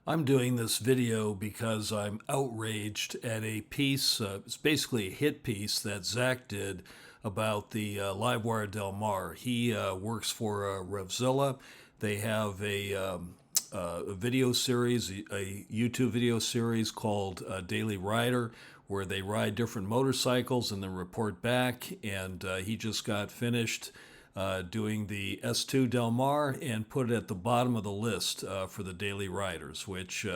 I'm doing this video because I'm outraged at a piece, it's basically a hit piece that Zach did about the LiveWire Del Mar. He works for RevZilla. They have a video series, a YouTube video series called Daily Rider, where they ride different motorcycles and then report back. And he just got finished doing the S2 Del Mar and put it at the bottom of the list for the daily riders, which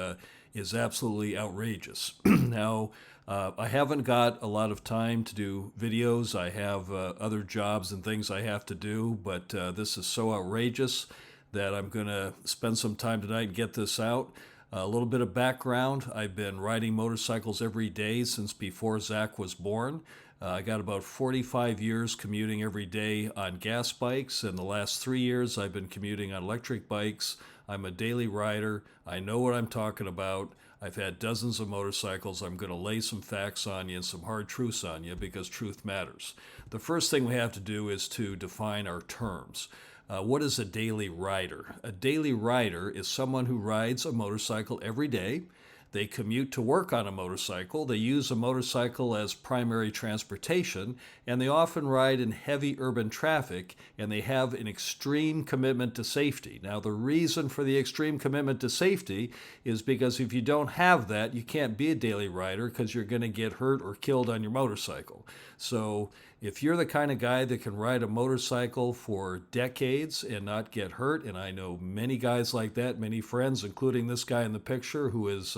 is absolutely outrageous. Now, I haven't got a lot of time to do videos. I have other jobs and things I have to do, but this is so outrageous that I'm going to spend some time tonight and get this out. A little bit of background. I've been riding motorcycles every day since before Zach was born. I got about 45 years commuting every day on gas bikes, and the last 3 years I've been commuting on electric bikes. I'm a daily rider. I know what I'm talking about. I've had dozens of motorcycles. I'm going to lay some facts on you and some hard truths on you because truth matters. The first thing we have to do is to define our terms. What is a daily rider? A daily rider is someone who rides a motorcycle every day. They commute to work on a motorcycle. They use a motorcycle as primary transportation, and they often ride in heavy urban traffic, and they have an extreme commitment to safety. Now, the reason for the extreme commitment to safety is because if you don't have that, you can't be a daily rider because you're going to get hurt or killed on your motorcycle. So if you're the kind of guy that can ride a motorcycle for decades and not get hurt, and I know many guys like that, many friends, including this guy in the picture who is,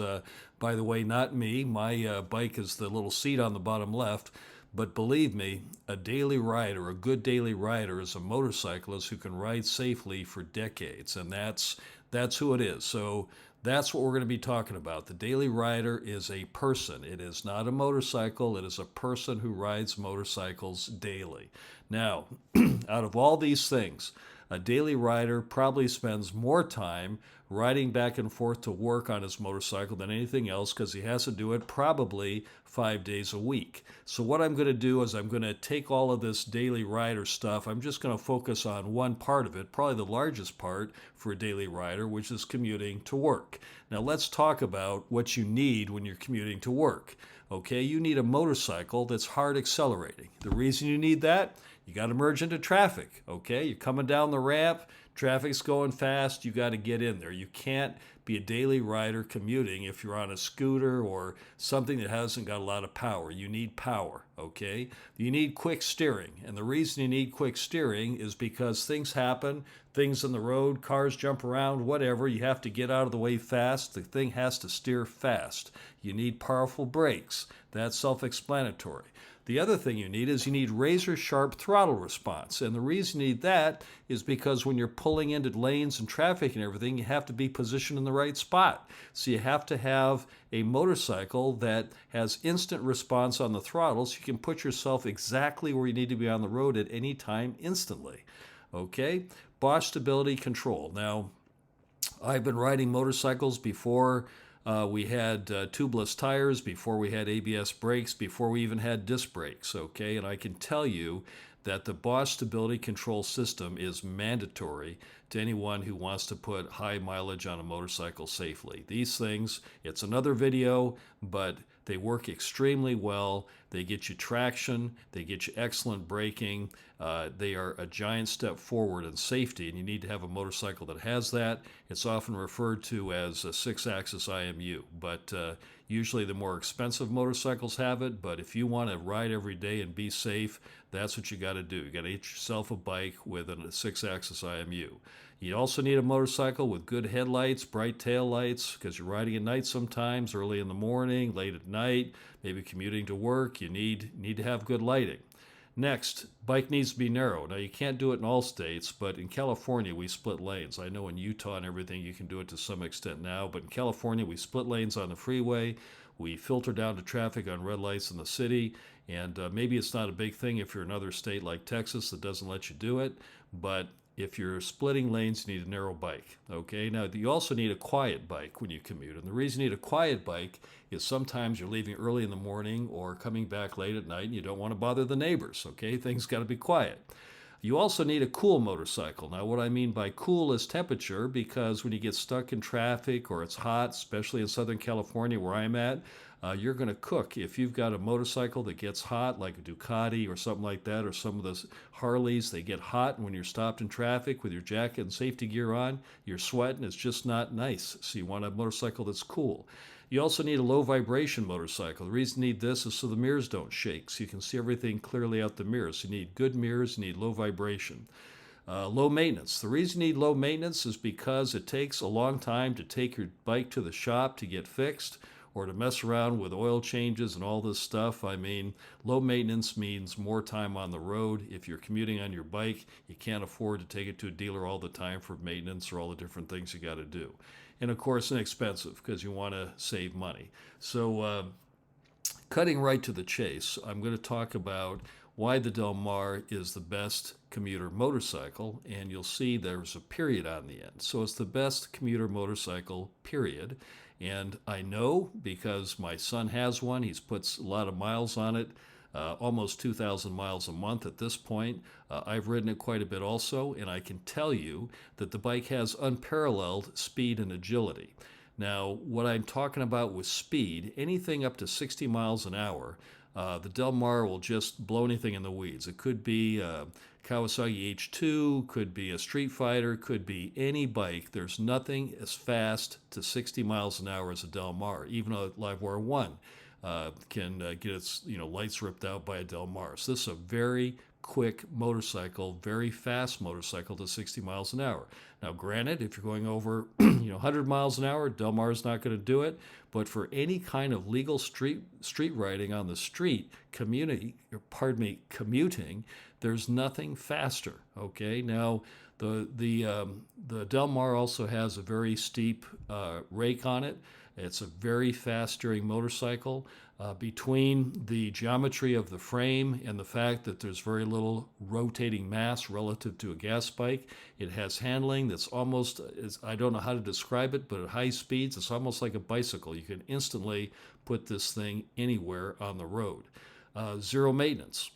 by the way, not me. My bike is the little seat on the bottom left. But believe me, a daily rider, a good daily rider, is a motorcyclist who can ride safely for decades, and that's who it is. So that's what we're going to be talking about. The daily rider is a person. It is not a motorcycle. It is a person who rides motorcycles daily. Now, out of all these things, a daily rider probably spends more time riding back and forth to work on his motorcycle than anything else because he has to do it probably 5 days a week. So what I'm going to do is I'm going to take all of this daily rider stuff. I'm just going to focus on one part of it, probably the largest part for a daily rider, which is commuting to work. Now let's talk about what you need when you're commuting to work. Okay, you need a motorcycle that's hard accelerating. The reason you need that, you got to merge into traffic. Okay, you're coming down the ramp, traffic's going fast, you got to get in there. You can't be a daily rider commuting if you're on a scooter or something that hasn't got a lot of power. You need power, okay? You need quick steering. And the reason you need quick steering is because things happen, things in the road, cars jump around, whatever. You have to get out of the way fast. The thing has to steer fast. You need powerful brakes. That's self-explanatory. The other thing you need is you need razor sharp throttle response. And the reason you need that is because when you're pulling into lanes and traffic and everything, you have to be positioned in the right spot. So you have to have a motorcycle that has instant response on the throttle so you can put yourself exactly where you need to be on the road at any time instantly. Okay? Bosch stability control. Now, I've been riding motorcycles before we had tubeless tires, before we had ABS brakes, before we even had disc brakes, okay? And I can tell you that the Bosch stability control system is mandatory to anyone who wants to put high mileage on a motorcycle safely. These things, it's another video, but they work extremely well. They get you traction. They get you excellent braking. They are a giant step forward in safety, and you need to have a motorcycle that has that. It's often referred to as a 6-axis IMU, but usually the more expensive motorcycles have it. But if you want to ride every day and be safe, that's what you got to do. You got to get yourself a bike with a 6-axis IMU. You also need a motorcycle with good headlights, bright tail lights, because you're riding at night sometimes, early in the morning, late at night, maybe commuting to work. You need to have good lighting. Next, bike needs to be narrow. Now, you can't do it in all states, but in California, we split lanes. I know in Utah and everything, you can do it to some extent now, but in California, we split lanes on the freeway. We filter down to traffic on red lights in the city, and maybe it's not a big thing if you're in another state like Texas that doesn't let you do it, but if you're splitting lanes, you need a narrow bike, okay? Now, you also need a quiet bike when you commute, and the reason you need a quiet bike is sometimes you're leaving early in the morning or coming back late at night and you don't want to bother the neighbors, okay? Things got to be quiet. You also need a cool motorcycle. Now, what I mean by cool is temperature, because when you get stuck in traffic or it's hot, especially in Southern California where I'm at, you're going to cook. If you've got a motorcycle that gets hot, like a Ducati or something like that, or some of those Harleys, they get hot. And when you're stopped in traffic with your jacket and safety gear on, you're sweating. It's just not nice. So you want a motorcycle that's cool. You also need a low vibration motorcycle. The reason you need this is so the mirrors don't shake, so you can see everything clearly out the mirrors. You need good mirrors, you need low vibration. Low maintenance. The reason you need low maintenance is because it takes a long time to take your bike to the shop to get fixed, or to mess around with oil changes and all this stuff. I mean, low maintenance means more time on the road. If you're commuting on your bike, you can't afford to take it to a dealer all the time for maintenance or all the different things you got to do. And of course, inexpensive, because you want to save money. So cutting right to the chase, I'm going to talk about why the Del Mar is the best commuter motorcycle, and you'll see there's a period on the end. So it's the best commuter motorcycle, period. And I know because my son has one. He's put a lot of miles on it, almost 2,000 miles a month at this point. I've ridden it quite a bit also, and I can tell you that the bike has unparalleled speed and agility. Now, what I'm talking about with speed, anything up to 60 miles an hour, the Del Mar will just blow anything in the weeds. It could be Kawasaki H2, could be a Street Fighter, could be any bike. There's nothing as fast to 60 miles an hour as a Del Mar. Even a LiveWire 1 can get its lights ripped out by a Del Mar. So this is a very quick motorcycle, very fast motorcycle to 60 miles an hour. Now, granted, if you're going over 100 miles an hour, Del Mar is not going to do it. But for any kind of legal street riding on the street, commuting, there's nothing faster. Okay. Now, the Del Mar also has a very steep rake on it. It's a very fast steering motorcycle. Between the geometry of the frame and the fact that there's very little rotating mass relative to a gas bike, it has handling that's almost, I don't know how to describe it, but at high speeds, it's almost like a bicycle. You can instantly put this thing anywhere on the road. Zero maintenance.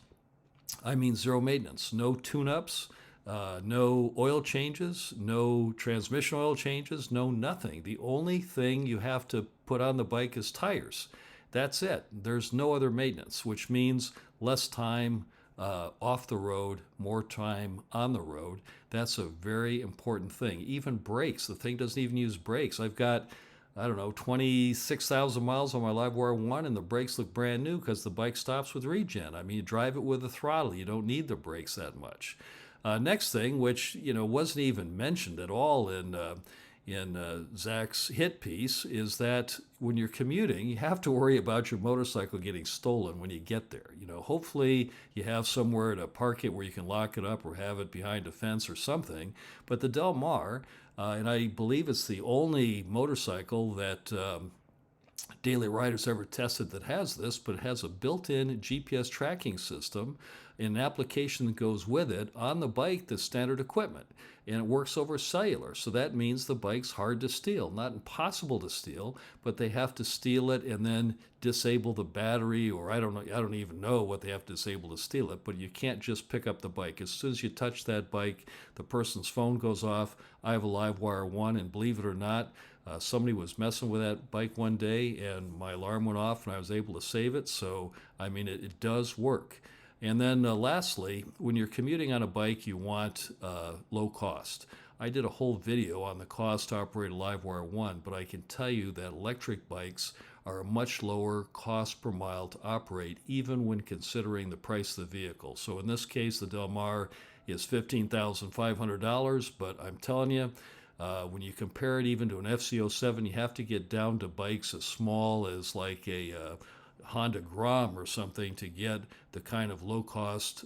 I mean zero maintenance. No tune-ups. No oil changes, no transmission oil changes, no nothing. The only thing you have to put on the bike is tires. That's it. There's no other maintenance, which means less time off the road, more time on the road. That's a very important thing. Even brakes. The thing doesn't even use brakes. I've got, 26,000 miles on my LiveWire 1, and the brakes look brand new because the bike stops with regen. I mean, you drive it with a throttle. You don't need the brakes that much. Next thing, which wasn't even mentioned at all in Zach's hit piece, is that when you're commuting, you have to worry about your motorcycle getting stolen when you get there. Hopefully you have somewhere to park it where you can lock it up or have it behind a fence or something. But the Del Mar, and I believe it's the only motorcycle that Daily Rider's ever tested that has this, but it has a built-in GPS tracking system, an application that goes with it on the bike, the standard equipment, and it works over cellular. So that means the bike's hard to steal. Not impossible to steal, but they have to steal it and then disable the battery, or I don't even know what they have to disable to steal it, but you can't just pick up the bike. As soon as you touch that bike, the person's phone goes off. I have a LiveWire 1, and believe it or not, somebody was messing with that bike one day and my alarm went off and I was able to save it. So, I mean, it does work. And then lastly, when you're commuting on a bike, you want low cost. I did a whole video on the cost to operate a LiveWire 1, but I can tell you that electric bikes are a much lower cost per mile to operate, even when considering the price of the vehicle. So in this case, the Del Mar is $15,500, but I'm telling you, when you compare it even to an FZ07, you have to get down to bikes as small as like a Honda Grom or something to get the kind of low cost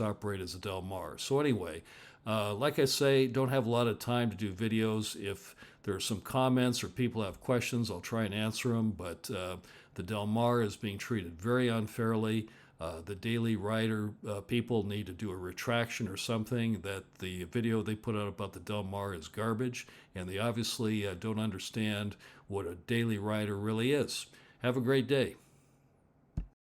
operate as a Del Mar. So anyway, like I say, don't have a lot of time to do videos. If there are some comments or people have questions, I'll try and answer them. But the Del Mar is being treated very unfairly. The Daily Rider people need to do a retraction or something, that the video they put out about the Del Mar is garbage, and they obviously don't understand what a Daily Rider really is. Have a great day.